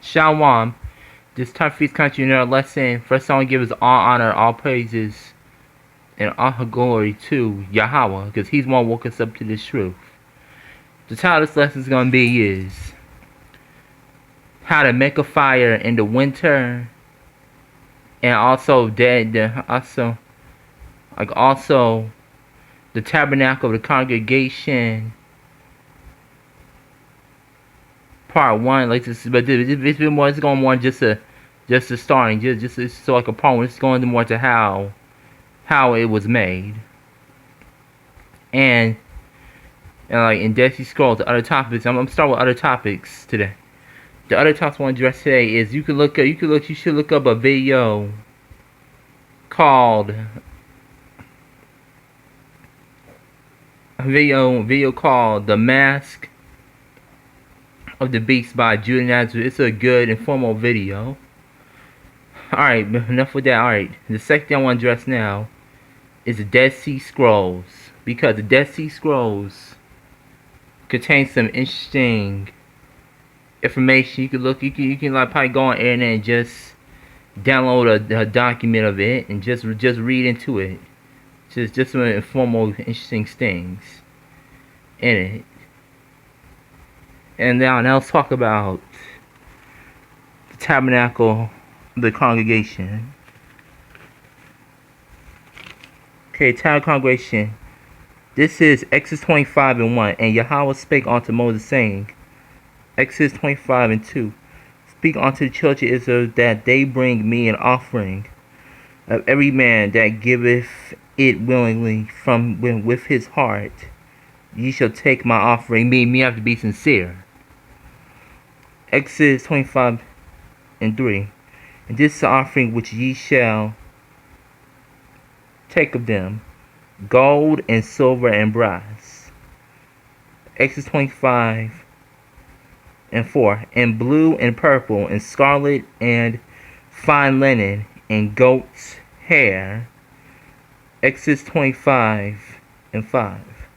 Shalom. This time for each country in our lesson. First, I want to give us all honor, all praises, and all glory to Yahweh, because He's the one who woke us up to this truth. The title of this lesson is going to be is how to make a fire in the winter, and also the tabernacle of the congregation. Part one, like this, but it's been more. It's going more just a starting, just it's so like a part one. It's going more to how it was made, and like in Dead Sea Scrolls, the other topics. I'm gonna start with other topics today. The other topics I want to address today is you should look up a video called "The Mask of the Beast" by Judah Nazareth. It's a good informal video. Alright, enough with that. Alright, the second thing I want to address now is the Dead Sea Scrolls, because the Dead Sea Scrolls contain some interesting information. You can like probably go on the internet and just download a document of it and just read into it. Just some informal, interesting things in it. And now let's talk about the tabernacle of the congregation. Okay, tabernacle congregation. This is Exodus 25:1. And Yahweh spake unto Moses, saying, Exodus 25:2. Speak unto the children of Israel that they bring me an offering of every man that giveth it willingly from with his heart. Ye shall take my offering. Me have to be sincere. Exodus 25:3. And this is the offering which ye shall take of them, gold and silver and brass. Exodus 25:4. And blue and purple and scarlet and fine linen and goat's hair. Exodus 25:5.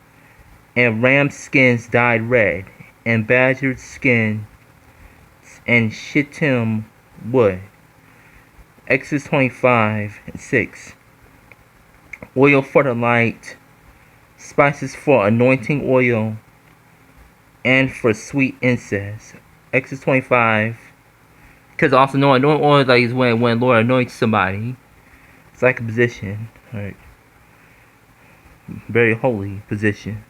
And ram skins dyed red, and badger skins, and shittim wood. Exodus 25:6. Oil for the light, spices for anointing oil, and for sweet incense. Exodus 25. Because also knowing oil like is when Lord anoints somebody. It's like a position, right? Very holy position.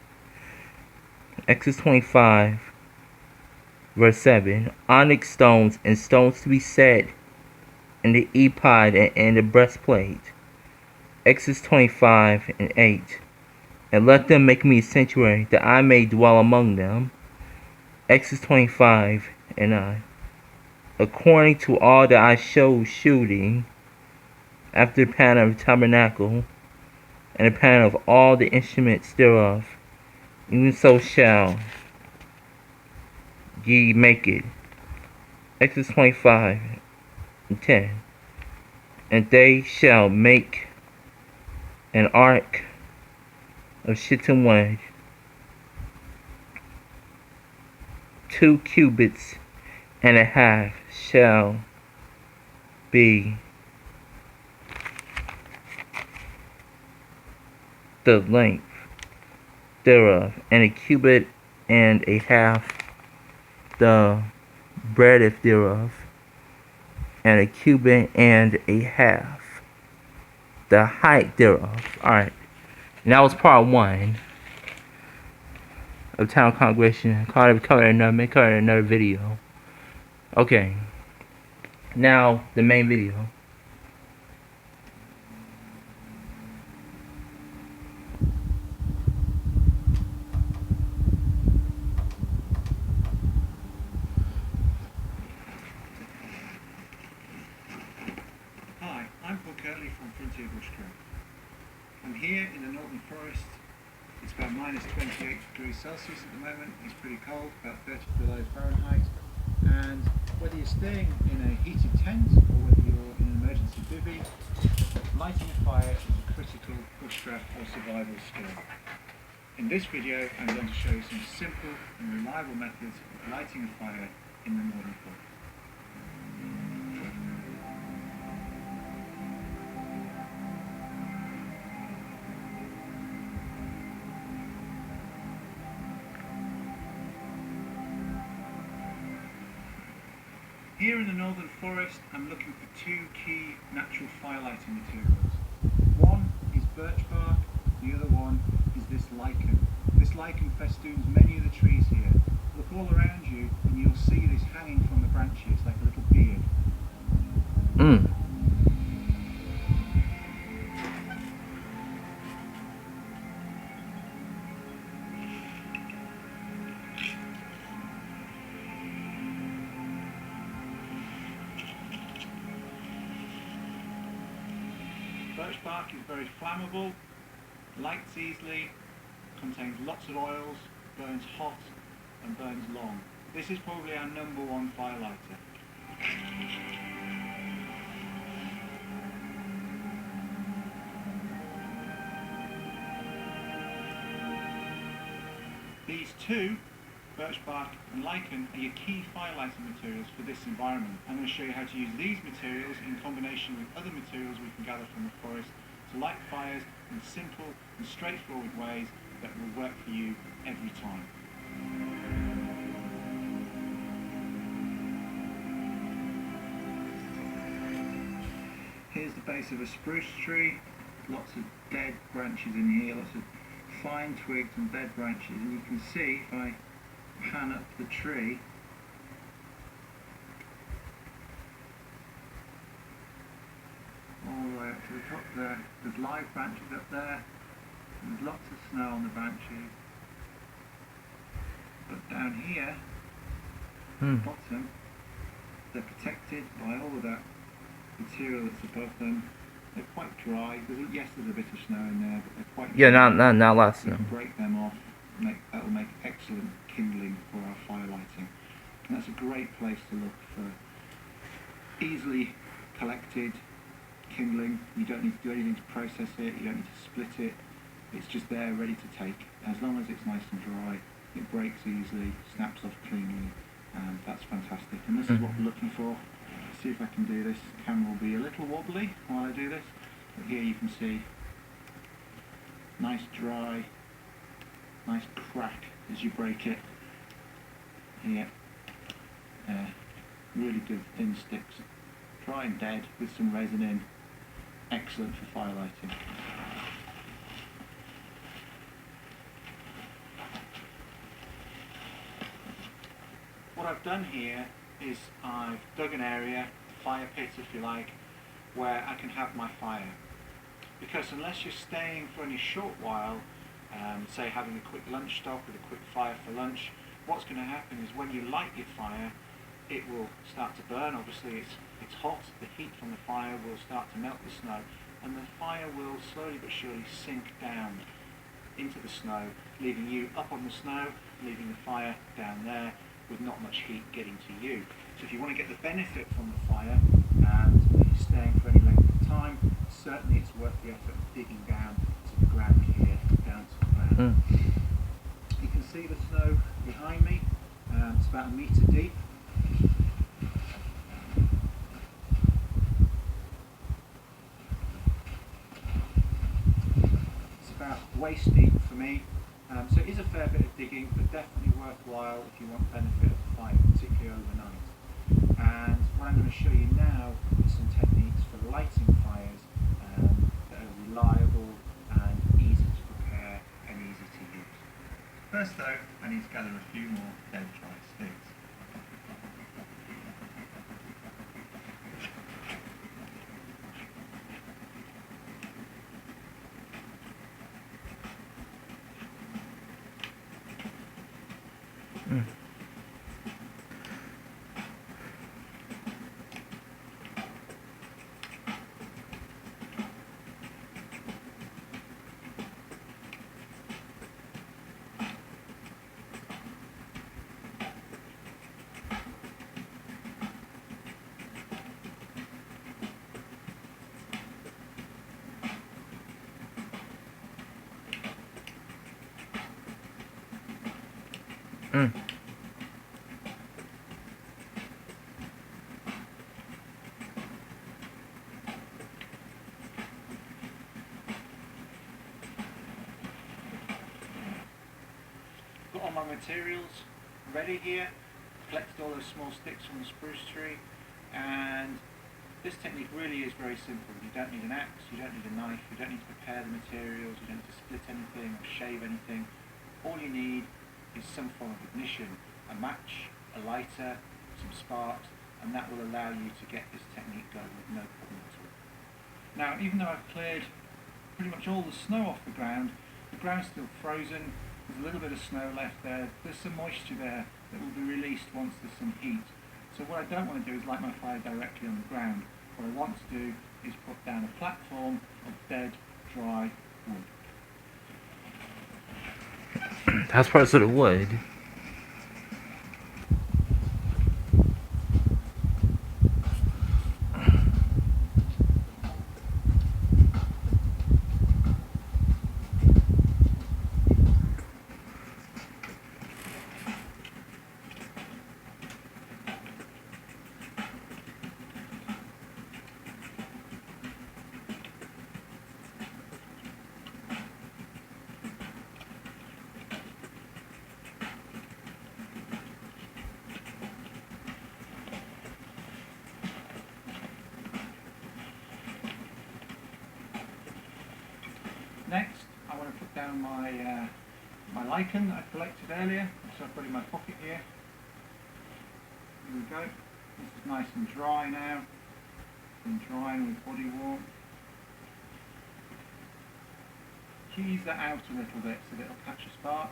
Exodus 25:7. Onyx stones and stones to be set in the ephod and the breastplate. Exodus 25:8. And let them make me a sanctuary, that I may dwell among them. Exodus 25:9. According to all that I showed shooting, after the pattern of the tabernacle, and the pattern of all the instruments thereof, even so shall ye make it. Exodus 25:10. And they shall make an ark of shittim wood, 2 cubits and a half shall be the length thereof, and a cubit and a half the breadth thereof, and a cubit and a half the height thereof. Alright, and that was part one of town congregation. Cover another video. Okay, now the main video. I'm here in the northern forest. It's about minus 28 degrees Celsius at the moment. It's pretty cold, about 30 below Fahrenheit. And whether you're staying in a heated tent or whether you're in an emergency bivvy, lighting a fire is a critical bushcraft or survival skill. In this video, I'm going to show you some simple and reliable methods of lighting a fire in the northern forest. Here in the northern forest, I'm looking for two key natural firelighting materials. One is birch bark, the other one is this lichen. This lichen festoons many of the trees here. Look all around you and you'll see this hanging from the branches like a little beard. Birch bark is very flammable, lights easily, contains lots of oils, burns hot and burns long. This is probably our number one firelighter. These two, birch bark and lichen, are your key firelighting materials for this environment. I'm going to show you how to use these materials in combination with other materials we can gather from the forest to light fires in simple and straightforward ways that will work for you every time. Here's the base of a spruce tree, lots of dead branches in here, lots of fine twigs and dead branches, and you can see if I pan up the tree, all the way up to the top there. There's live branches up there, and there's lots of snow on the branches. But down here, at the bottom, they're protected by all of that material that's above them. They're quite dry. Yes, there's a bit of snow in there, but they're quite dry. Yeah, not last We snow. can break them off. That'll make excellent kindling for our fire lighting. And that's a great place to look for easily collected kindling. You don't need to do anything to process it, you don't need to split it. It's just there ready to take. As long as it's nice and dry, it breaks easily, snaps off cleanly, and that's fantastic. And this is what we're looking for. Let's see if I can do this. The camera will be a little wobbly while I do this, but here you can see nice dry, nice crack as you break it. Here, really good thin sticks, dry and dead with some resin in. Excellent for firelighting. What I've done here is I've dug an area, fire pit if you like, where I can have my fire. Because unless you're staying for only a short while, say having a quick lunch stop with a quick fire for lunch, what's going to happen is when you light your fire, it will start to burn. Obviously it's hot, the heat from the fire will start to melt the snow, and the fire will slowly but surely sink down into the snow, leaving you up on the snow, leaving the fire down there with not much heat getting to you. So if you want to get the benefit from the fire and you're staying for any length of time, certainly it's worth the effort of digging down to the ground here, down to the ground. You can see the snow behind me, it's about 1 metre deep. It's about waist deep for me, so it is a fair bit of digging, but definitely worthwhile if you want benefit of the fire, particularly overnight. And what I'm going to show you now is some techniques for lighting fires that are reliable and easy to prepare and easy to use. First though, I need to gather a few more dead dry sticks. Got all my materials ready here. collected all those small sticks from the spruce tree, and this technique really is very simple. You don't need an axe, you don't need a knife, you don't need to prepare the materials, you don't need to split anything or shave anything. All you need is some form of ignition, a match, a lighter, some sparks, and that will allow you to get this technique going with no problem at all. Now, even though I've cleared pretty much all the snow off the ground's still frozen, there's a little bit of snow left there, there's some moisture there that will be released once there's some heat. So what I don't want to do is light my fire directly on the ground. What I want to do is put down a platform of dead, dry wood. That's parts of the wood. Next, I want to put down my my lichen that I collected earlier, which I've got in my pocket here. Here we go. This is nice and dry now. It's been drying with body warmth. Tease that out a little bit so that it'll catch a spark.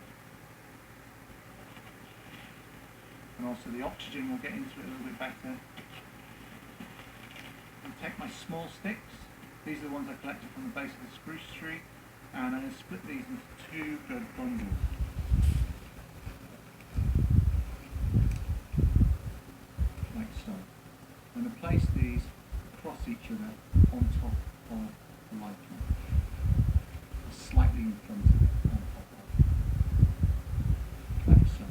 And also the oxygen will get into it a little bit better. And take my small sticks. These are the ones I collected from the base of the spruce tree. And I'm going to split these into two good bundles. Like so. I'm going to place these across each other on top of the lichen. Slightly in front of it, on top of. Like so.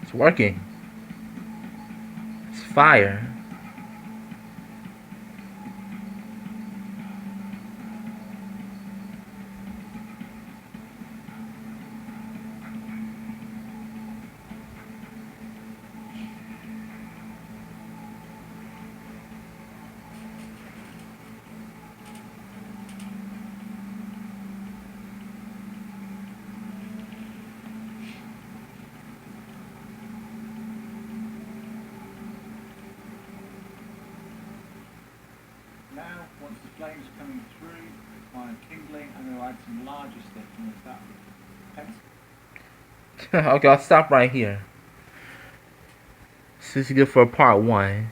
It's working. It's fire. Now, once the flames are coming through, while kindling, I'm going to add some larger sticks, and we'll start with pencil. Okay, I'll stop right here. So this is good for part 1.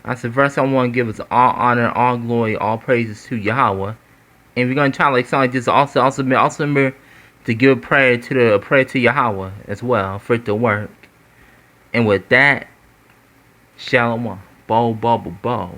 That's the verse I want to give is all honor, all glory, all praises to Yahweh. And we're gonna try like something like this. Also remember to give a prayer to Yahweh as well for it to work. And with that, shalom, bo bo bo bo.